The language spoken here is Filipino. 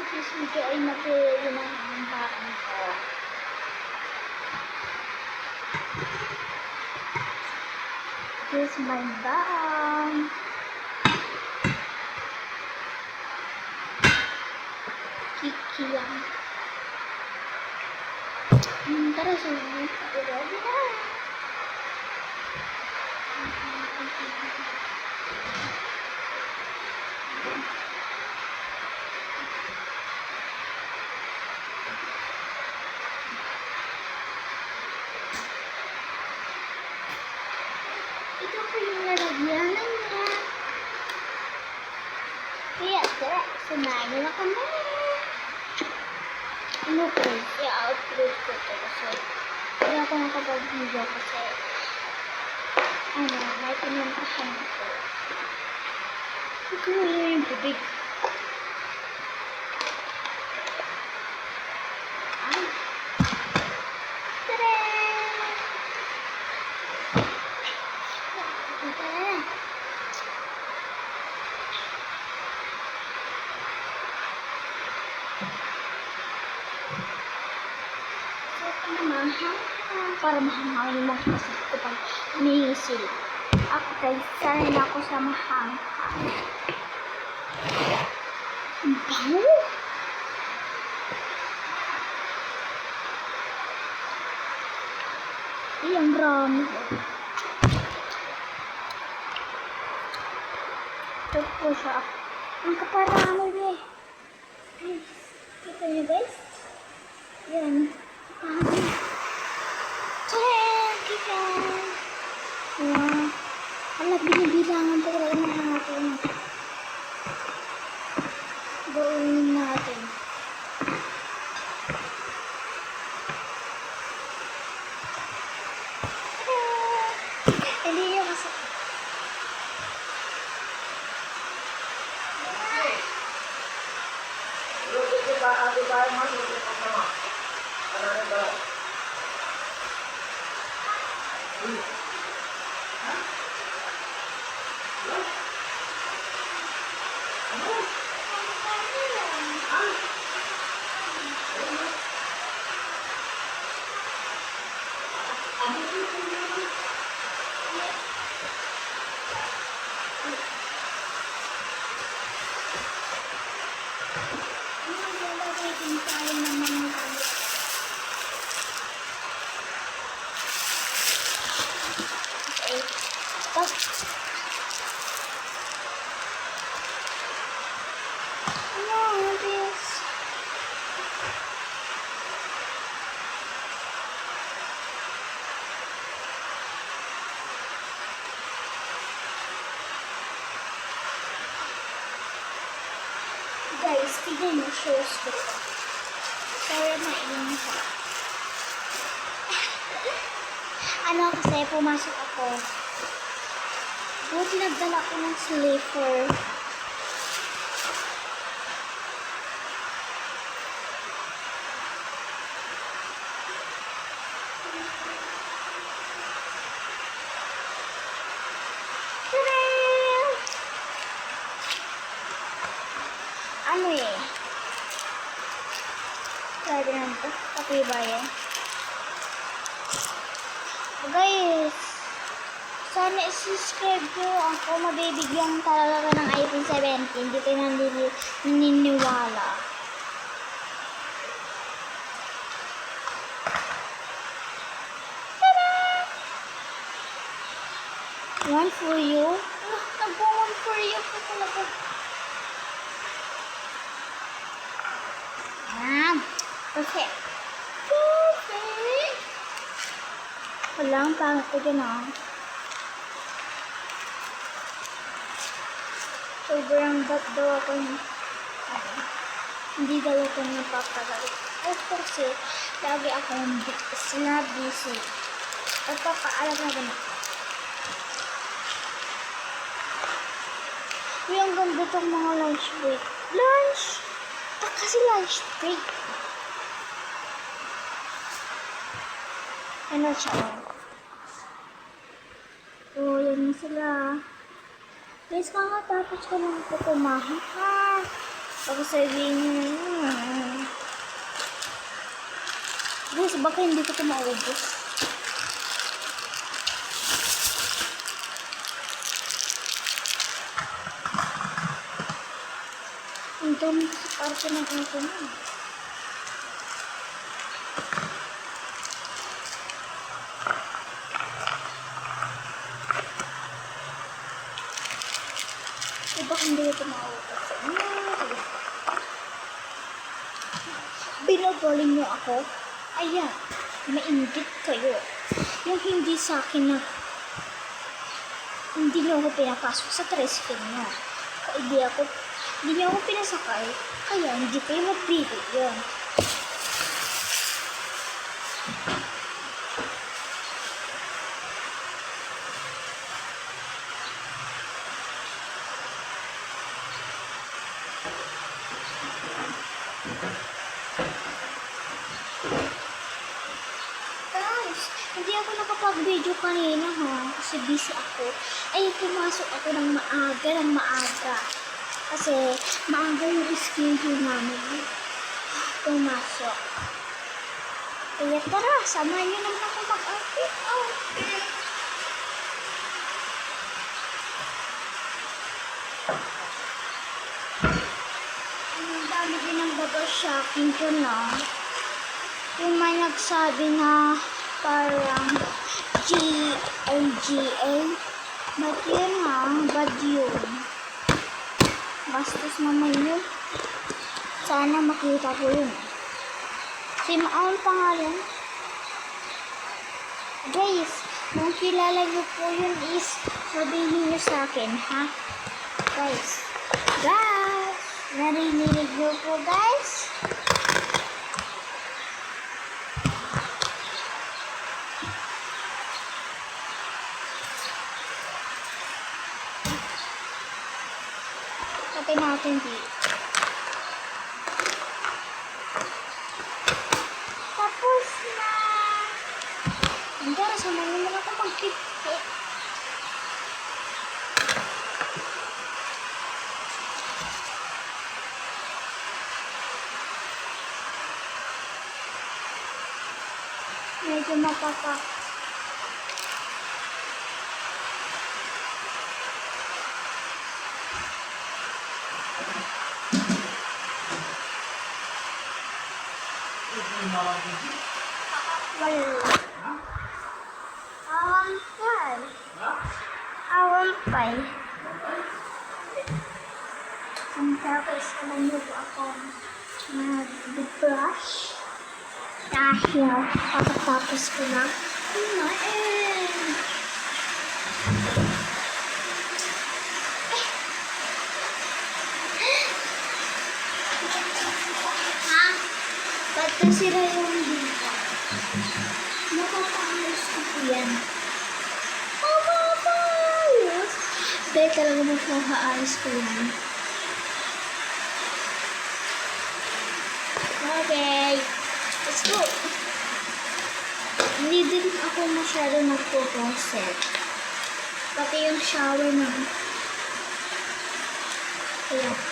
this video ay natuloy na ang baon ko. Here's my baon. Kiki lang. Tara sa mga ready na. Ito po yung lalagyanan niya. Kaya tara, samahan na kami. Ano po, i-upload ko ito kasi hindi ako nakapag-video kasi may pinuntahan ako. Ito yung bibig. Para mahangin yung mga kasip ko pag nihisil. Ako guys, sanay na ako sa mahangin. Ang bango! Ang rami. Ito po siya. Ang kaparami eh. Kita nyo guys? Yan. Wala, binibilangan ko talaga natin. Gawin natin. Hindi nyo kasi. Guys, tignan mo shows ko. Sorry, mainit siya. Kasi pumasok ako. Buti nagdala ko ng sleeper. Pwede na ito. Pakibayan. Guys, sana i-subscribe nyo ako. Mabibigyan talaga ng iPhone 17. Hindi kayo naniniwala. Tada! One for you. Nag-one for you po talaga. Perfect. Walang pangit ko dyan Sobrang bat daw ako hindi daw ako napapagalit. Kasi lagi akong busy. Pagpapaalam na ganun. Yung ganda itong mga lunch break. Kasi lunch break. Ano siya? Yan na sila. Guys, kakatapos ko lang ito kumain. Ako sabihin niyo, guys, baka hindi ko ito maubos. Ang dami kasi parte ng ako na. Baka hindi ko ito maubos. Binoboling niyo ako? Ayan, mainggit kayo. Yung hindi sa akin na hindi niyo ako pinapasok sa tricycle niyo. Hindi niyo ako pinasakay, kaya hindi kayo magbibig yun. Hindi ako nakapag-video kanina kasi busy ako. Ay, pumasok ako ng maaga. Kasi maaga yung schedule namin. Pumasok. Kaya tara, samahan niyo naman ako mag-outfit. Ang dami din ng bago shopping ko na. Yung may nagsabi na parang GLGA. Ba't yun bad yun. Bastos naman yun. Sana makita ko yun. Ang pangalan? Guys, kung kilala nyo po yun is sabihin nyo sa akin, ha? Guys, narinig nyo po, guys? Patay natin dito. Tapos na. Hanggang sama nyo naman ako mag-pipit. Medyo mapapak. Awampay. Tapos naman nyo po ako mag-brush. Dahil pagkatapos ko na kumain. Ba't nasira yung dito? Nakapayos ko po yan. Nakapayos! Dahil talaga magpapayos ko yan. Okay. Let's go! Hindi din ako masyado nagpo-poset. Pati yung shower na. Ayan.